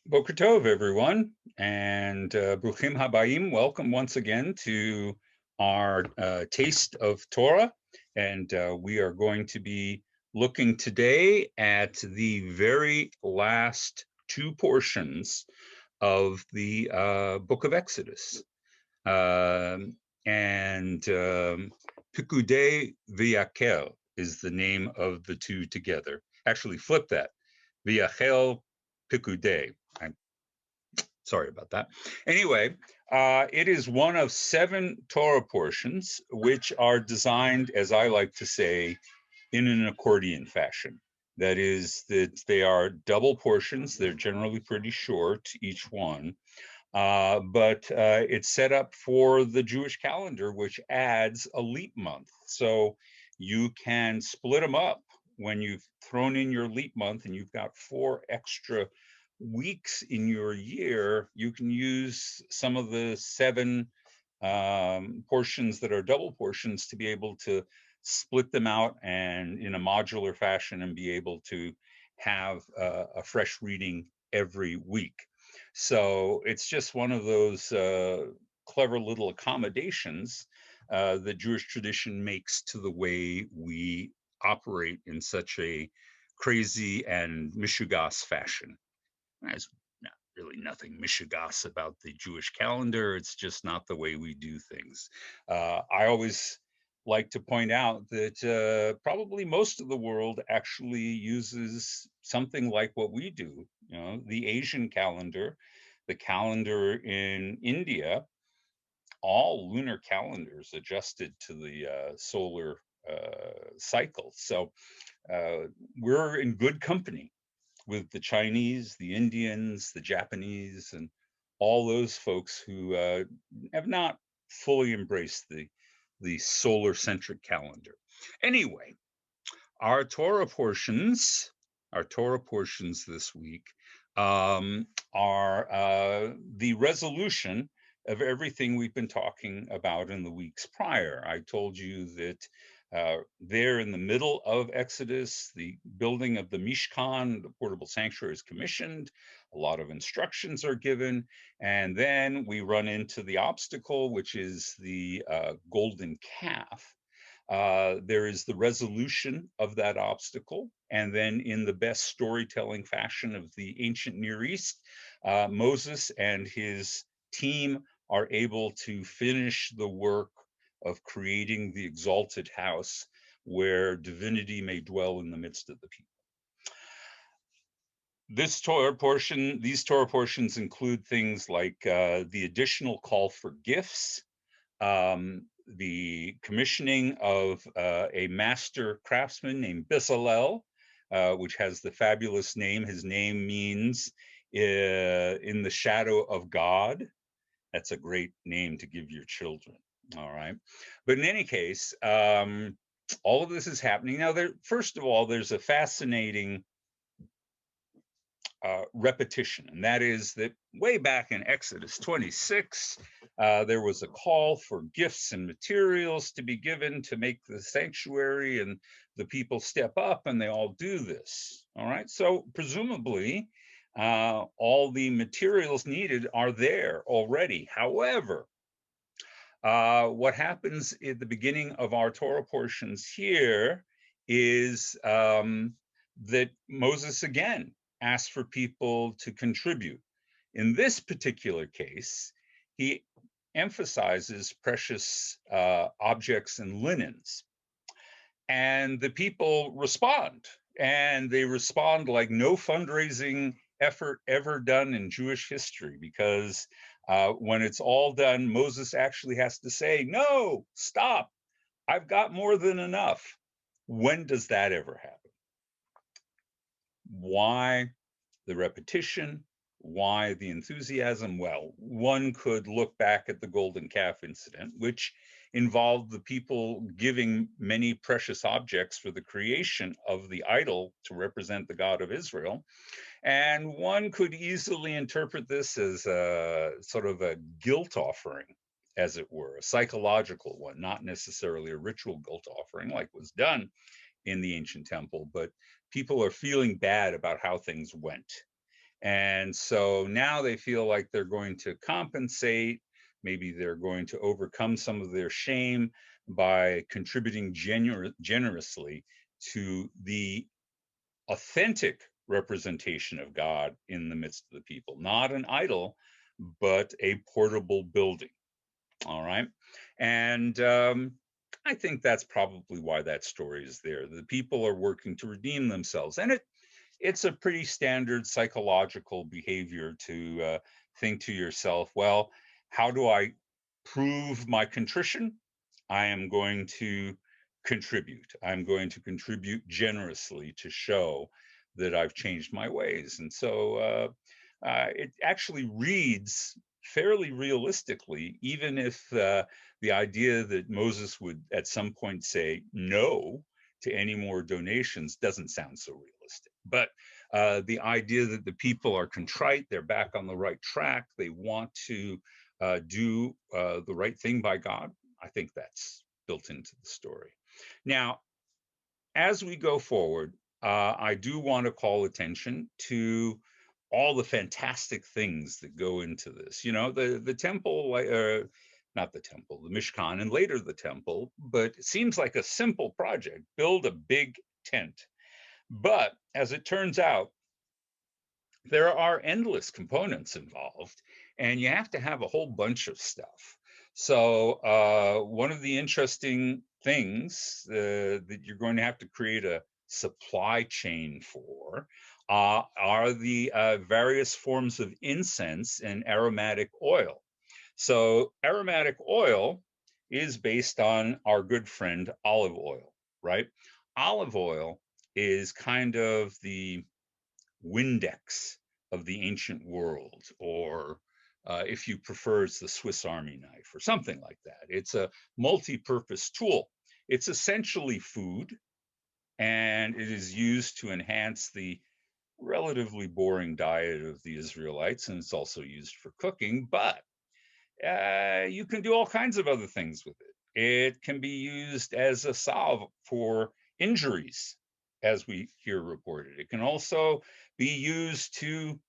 Boker Tov, everyone, and Bruchim Habayim. Welcome once again to our Taste of Torah, and we are going to be looking today at the very last two portions of the book of Exodus. And Pekudei Vayakehl is the name of the two together. Actually, flip that. Vayakehl-Pekudei. I'm sorry about that. Anyway, it is one of 7 Torah portions which are designed, as I like to say, in an accordion fashion. That is, that they are double portions. They're generally pretty short, each one. But it's set up for the Jewish calendar, which adds a leap month. So you can split them up when you've thrown in your leap month and you've got 4 extra weeks in your year. You can use some of the 7 portions that are double portions to be able to split them out and in a modular fashion and be able to have a fresh reading every week. So it's just one of those clever little accommodations that Jewish tradition makes to the way we operate in such a crazy and mishugas fashion. There's not really nothing mishugas about the Jewish calendar. It's just not the way we do things. I always like to point out that probably most of the world actually uses something like what we do. You know, the Asian calendar, the calendar in India, all lunar calendars adjusted to the solar cycle. So we're in good company with the Chinese, the Indians, the Japanese, and all those folks who have not fully embraced the solar-centric calendar. Anyway, our Torah portions, this week are the resolution of everything we've been talking about in the weeks prior. I told you that there in the middle of Exodus, the building of the Mishkan, the portable sanctuary, is commissioned. A lot of instructions are given. And then we run into the obstacle, which is the golden calf. There is the resolution of that obstacle. And then, in the best storytelling fashion of the ancient Near East, Moses and his team are able to finish the work of creating the exalted house where divinity may dwell in the midst of the people. These Torah portions include things like the additional call for gifts, the commissioning of a master craftsman named Bezalel, which has the fabulous name. His name means in the shadow of God. That's a great name to give your children. All right. But in any case, all of this is happening. Now, first of all, there's a fascinating repetition, and that is that way back in Exodus 26, there was a call for gifts and materials to be given to make the sanctuary, and the people step up and they all do this. All right. So presumably, all the materials needed are there already. However, what happens at the beginning of our Torah portions here is that Moses again asks for people to contribute. In this particular case, he emphasizes precious objects and linens. And the people respond. And they respond like no fundraising effort ever done in Jewish history, because when it's all done, Moses actually has to say, no, stop, I've got more than enough. When does that ever happen? Why the repetition? Why the enthusiasm? Well, one could look back at the golden calf incident, which involved the people giving many precious objects for the creation of the idol to represent the God of Israel. And one could easily interpret this as a sort of a guilt offering, as it were, a psychological one, not necessarily a ritual guilt offering like was done in the ancient temple, but people are feeling bad about how things went. And so now they feel like they're going to compensate. Maybe they're going to overcome some of their shame by contributing generously to the authentic representation of God in the midst of the people, not an idol, but a portable building. All right. And I think that's probably why that story is there. The people are working to redeem themselves. And it's a pretty standard psychological behavior to think to yourself, well, how do I prove my contrition? I am going to contribute. I'm going to contribute generously to show that I've changed my ways. And so it actually reads fairly realistically, even if the idea that Moses would at some point say no to any more donations doesn't sound so realistic. But the idea that the people are contrite, they're back on the right track, they want to do the right thing by God, I think that's built into the story. Now, as we go forward, I do want to call attention to all the fantastic things that go into this. You know, the temple, not the temple, the Mishkan, and later the temple, but it seems like a simple project. Build a big tent. But as it turns out, there are endless components involved, and you have to have a whole bunch of stuff. So one of the interesting things that you're going to have to create a supply chain for are the various forms of incense and aromatic oil. So aromatic oil is based on our good friend olive oil, right? Olive oil is kind of the Windex of the ancient world, or if you prefer, it's the Swiss Army knife or something like that. It's a multi-purpose tool. It's essentially food, and it is used to enhance the relatively boring diet of the Israelites, and it's also used for cooking, but you can do all kinds of other things with it. It can be used as a salve for injuries, as we hear reported. It can also be used to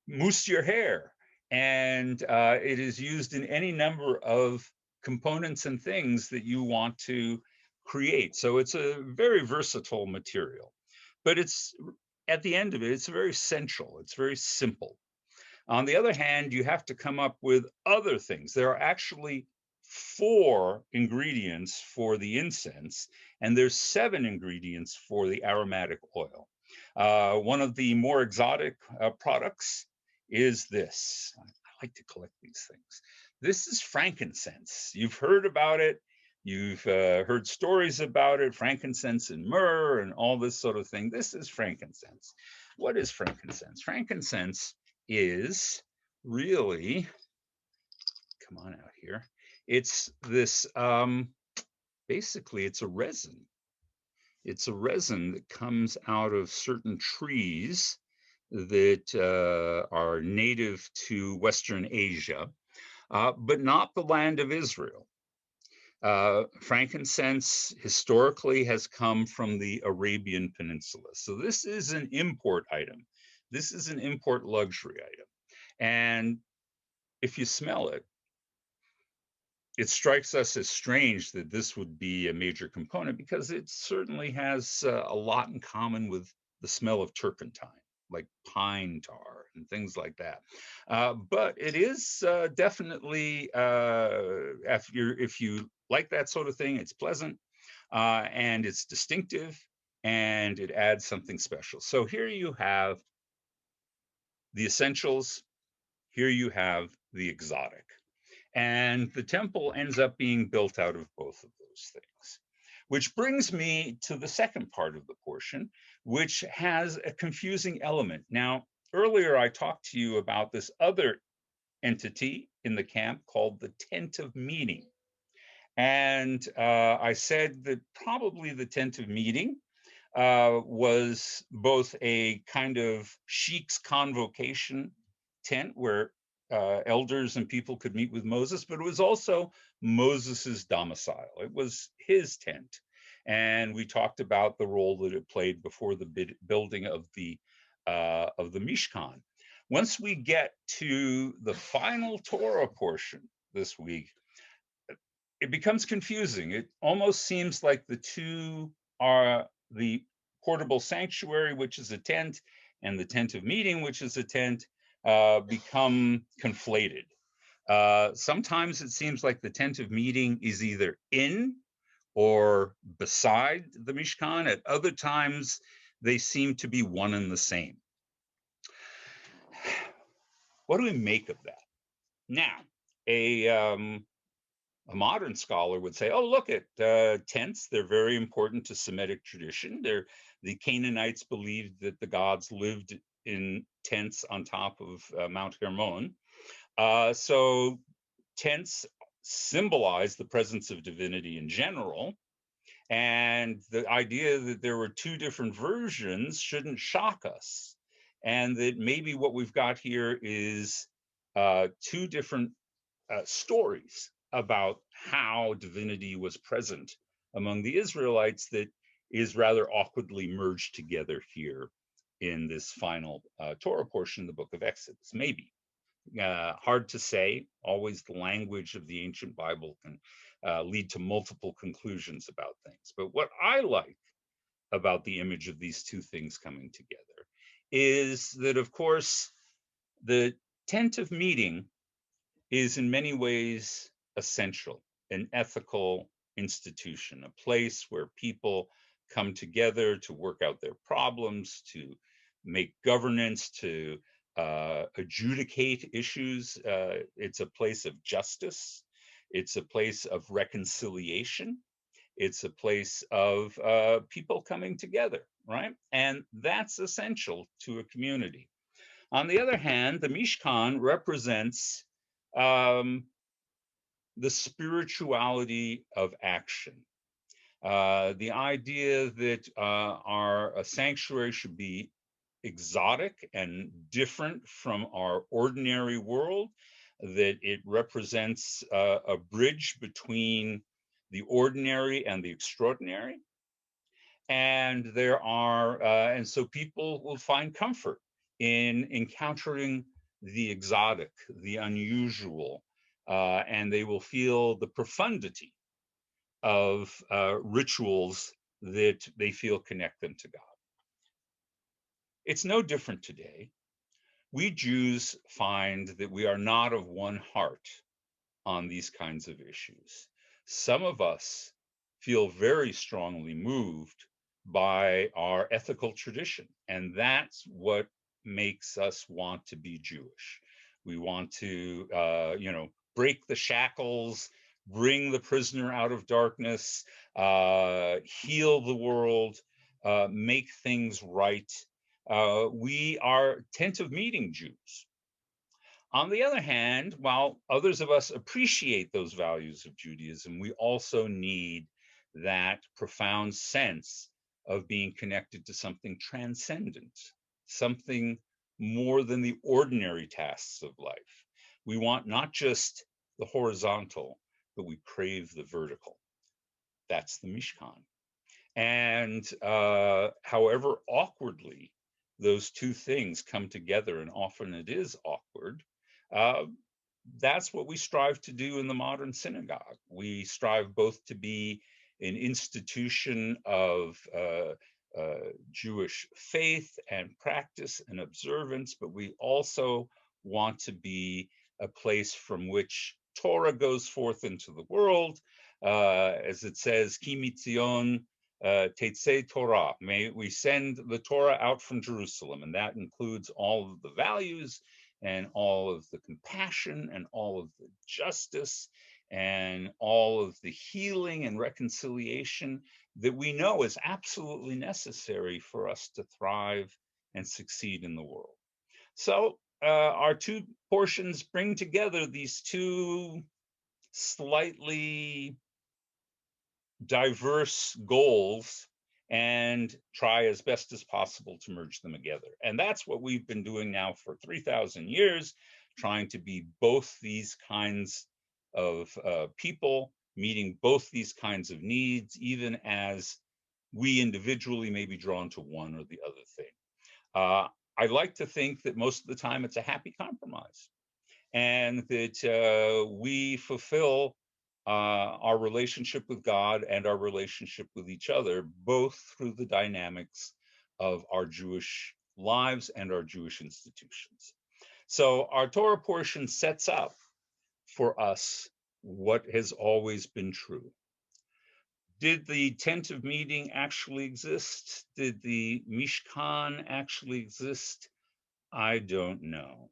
mousse your hair, and it is used in any number of components and things that you want to create. So it's a very versatile material, but it's at the end of it, it's very central. It's very simple. On the other hand, you have to come up with other things. There are actually 4 ingredients for the incense, and there's 7 ingredients for the aromatic oil. One of the more exotic products is this. I like to collect these things. This is frankincense. You've heard about it. You've heard stories about it, frankincense and myrrh and all this sort of thing. This is frankincense. What is frankincense? Frankincense is really, come on out here, it's this, basically it's a resin. It's a resin that comes out of certain trees that are native to Western Asia, but not the land of Israel. Frankincense historically has come from the Arabian Peninsula. So this is an import item. This is an import luxury item. And if you smell it, it strikes us as strange that this would be a major component, because it certainly has a lot in common with the smell of turpentine, like pine tar and things like that. But it is definitely, if you like that sort of thing, it's pleasant and it's distinctive, and it adds something special. So here you have the essentials, here you have the exotic. And the temple ends up being built out of both of those things. Which brings me to the second part of the portion, which has a confusing element. Now, earlier I talked to you about this other entity in the camp called the tent of meeting. And I said that probably the tent of meeting was both a kind of sheik's convocation tent where elders and people could meet with Moses, but it was also Moses's domicile. It was his tent. And we talked about the role that it played before the building of the of the Mishkan. Once we get to the final Torah portion this week, it becomes confusing. It almost seems like the two are the portable sanctuary, which is a tent, and the tent of meeting, which is a tent, become conflated. Sometimes it seems like the tent of meeting is either in or beside the Mishkan. At other times, they seem to be one and the same. What do we make of that? Now, a modern scholar would say, oh, look at tents. They're very important to Semitic tradition. The Canaanites believed that the gods lived in tents on top of Mount Hermon. So tents symbolize the presence of divinity in general. And the idea that there were two different versions shouldn't shock us. And that maybe what we've got here is two different stories about how divinity was present among the Israelites that is rather awkwardly merged together here in this final Torah portion of the book of Exodus. Maybe. Hard to say. Always the language of the ancient Bible can lead to multiple conclusions about things. But what I like about the image of these two things coming together is that, of course, the tent of meeting is in many ways essential, an ethical institution, a place where people come together to work out their problems, to make governance, to adjudicate issues. It's a place of justice. It's a place of reconciliation. It's a place of people coming together, right? And that's essential to a community. On the other hand, the Mishkan represents the spirituality of action. The idea that our sanctuary should be exotic and different from our ordinary world, that it represents a bridge between the ordinary and the extraordinary. And and so people will find comfort in encountering the exotic, the unusual, and they will feel the profundity of rituals that they feel connect them to God. It's no different today. We Jews find that we are not of one heart on these kinds of issues. Some of us feel very strongly moved by our ethical tradition, and that's what makes us want to be Jewish. We want to, break the shackles, bring the prisoner out of darkness, heal the world, make things right. We are tent of meeting Jews. On the other hand, while others of us appreciate those values of Judaism, we also need that profound sense of being connected to something transcendent, something more than the ordinary tasks of life. We want not just the horizontal, but we crave the vertical. That's the Mishkan. And however awkwardly those two things come together, and often it is awkward, that's what we strive to do in the modern synagogue. We strive both to be an institution of Jewish faith and practice and observance, but we also want to be a place from which Torah goes forth into the world. As it says, Ki mitzion Tetzei Torah. May we send the Torah out from Jerusalem, and that includes all of the values and all of the compassion and all of the justice and all of the healing and reconciliation that we know is absolutely necessary for us to thrive and succeed in the world. So our two portions bring together these two slightly diverse goals and try as best as possible to merge them together. And that's what we've been doing now for 3,000 years, trying to be both these kinds of people, meeting both these kinds of needs, even as we individually may be drawn to one or the other thing. I like to think that most of the time it's a happy compromise, and that we fulfill our relationship with God and our relationship with each other, both through the dynamics of our Jewish lives and our Jewish institutions. So our Torah portion sets up for us what has always been true. Did the tent of meeting actually exist? Did the Mishkan actually exist? I don't know.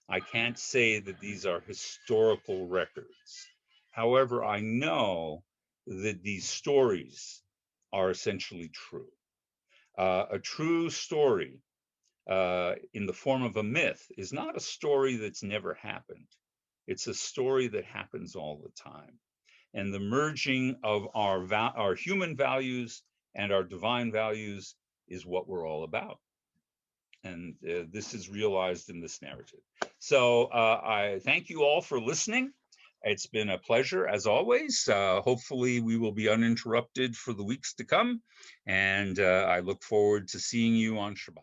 I can't say that these are historical records. However, I know that these stories are essentially true. A true story in the form of a myth is not a story that's never happened. It's a story that happens all the time. And the merging of our human values and our divine values is what we're all about. And this is realized in this narrative. So I thank you all for listening. It's been a pleasure, as always. Hopefully we will be uninterrupted for the weeks to come. And I look forward to seeing you on Shabbat.